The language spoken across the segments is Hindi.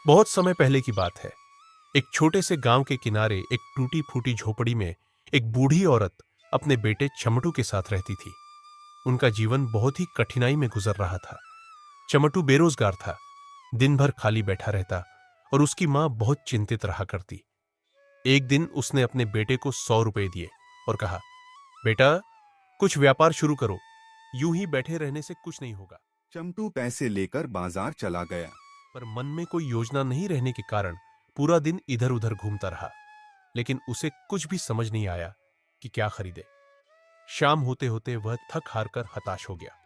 बहुत समय पहले की बात है। एक छोटे से गांव के किनारे एक टूटी फूटी झोपड़ी में एक बूढ़ी औरत अपने बेटे चमटू के साथ रहती थी। उनका जीवन बहुत ही कठिनाई में गुजर रहा था। चमटू बेरोजगार था, दिन भर खाली बैठा रहता और उसकी मां बहुत चिंतित रहा करती। एक दिन उसने अपने बेटे को 100 रुपए दिए और कहा, बेटा, कुछ व्यापार शुरू करो, यूं ही बैठे रहने से कुछ नहीं होगा। चमटू पैसे लेकर बाजार चला गया। पर मन में कोई योजना नहीं रहने के कारण पूरा दिन इधर उधर घूमता रहा, लेकिन उसे कुछ भी समझ नहीं आया कि क्या खरीदे। शाम होते होते वह थक हार कर हताश हो गया।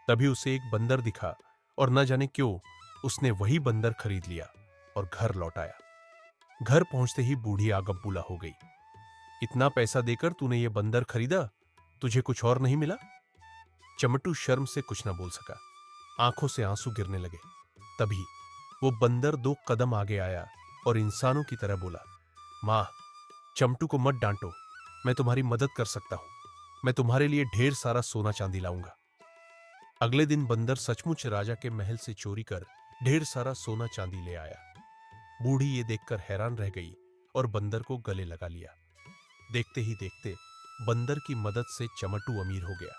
तभी उसे एक बंदर दिखा और न जाने क्यों उसने वही बंदर खरीद लिया और घर लौट आया। घर पहुंचते ही बूढ़ी आगबबूला हो गई। इतना पैसा देकर तूने ये बंदर खरीदा, तुझे कुछ और नहीं मिला? चमटू शर्म से कुछ न बोल सका। आंखों से आंसू गिरने लगे। तभी वो बंदर 2 कदम आगे आया और इंसानों की तरह बोला, मां, चमटू को मत डांटो, मैं तुम्हारी मदद कर सकता हूं। मैं तुम्हारे लिए ढेर सारा सोना चांदी लाऊंगा। अगले दिन बंदर सचमुच राजा के महल से चोरी कर ढेर सारा सोना चांदी ले आया। बूढ़ी ये देखकर हैरान रह गई और बंदर को गले लगा लिया। देखते ही देखते बंदर की मदद से चमटू अमीर हो गया।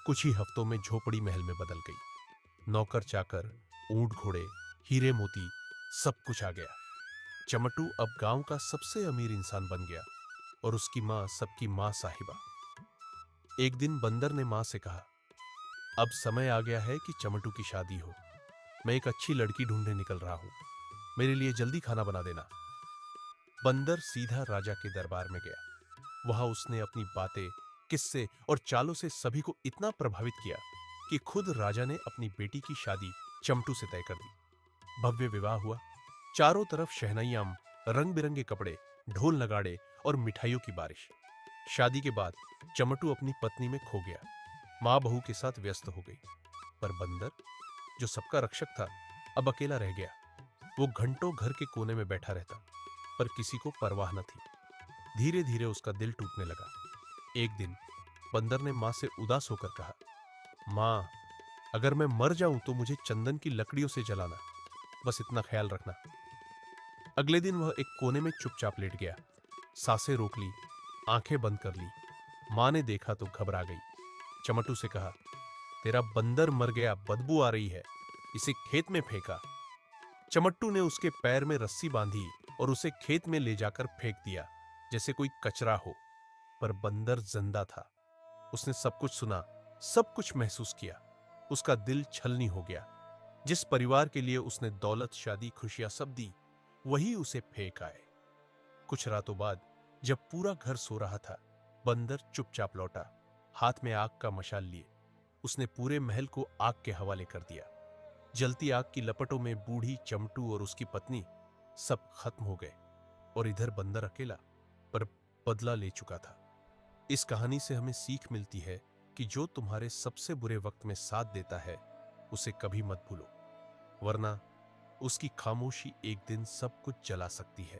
कुछ ही हफ्तों में झोपड़ी महल में बदल गई। नौकर चाकर, ऊंट घोड़े, हीरे मोती, सब कुछ आ गया। चमटू अब गांव का सबसे अमीर इंसान बन गया और उसकी मां सबकी मां साहिबा। एक दिन बंदर ने मां से कहा, अब समय आ गया है कि चमटू की शादी हो। मैं एक अच्छी लड़की ढूंढने निकल रहा हूं, मेरे लिए जल्दी खाना बना देना। बंदर सीधा राजा के दरबार में गया। वहां उसने अपनी बातें, किस्से और चालों से सभी को इतना प्रभावित किया कि खुद राजा ने अपनी बेटी की शादी चमटू से तय कर दी। भव्य विवाह हुआ। चारों तरफ शहनाइयां, रंग बिरंगे कपड़े, ढोल नगाड़े और मिठाइयों की बारिश। शादी के बाद चमटू अपनी पत्नी में खो गया। मां बहू के साथ व्यस्त हो गई। पर बंदर, जो सबका रक्षक था, अब अकेला रह गया। वो घंटों घर के कोने में बैठा रहता, पर किसी को परवाह न थी। धीरे धीरे उसका दिल टूटने लगा। एक दिन बंदर ने मां से उदास होकर कहा, मां, अगर मैं मर जाऊं तो मुझे चंदन की लकड़ियों से जलाना, बस इतना ख्याल रखना। अगले दिन वह एक कोने में चुपचाप लेट गया। सांसें रोक ली, आंखें बंद कर ली। मां ने देखा तो घबरा गई। चमटू से कहा, तेरा बंदर मर गया, बदबू आ रही है, इसे खेत में फेंका। चमट्टू ने उसके पैर में रस्सी बांधी और उसे खेत में ले जाकर फेंक दिया, जैसे कोई कचरा हो। पर बंदर जिंदा था। उसने सब कुछ सुना, सब कुछ महसूस किया। उसका दिल छलनी हो गया। जिस परिवार के लिए उसने दौलत, शादी, खुशियां सब दी, वही उसे फेंक आए। कुछ रातों बाद जब पूरा घर सो रहा था, बंदर चुपचाप लौटा, हाथ में आग का मशाल लिए। उसने पूरे महल को आग के हवाले कर दिया। जलती आग की लपटों में बूढ़ी, चमटू और उसकी पत्नी सब खत्म हो गए और इधर बंदर अकेला, पर बदला ले चुका था। इस कहानी से हमें सीख मिलती है कि जो तुम्हारे सबसे बुरे वक्त में साथ देता है, उसे कभी मत भूलो, वरना उसकी खामोशी एक दिन सब कुछ जला सकती है।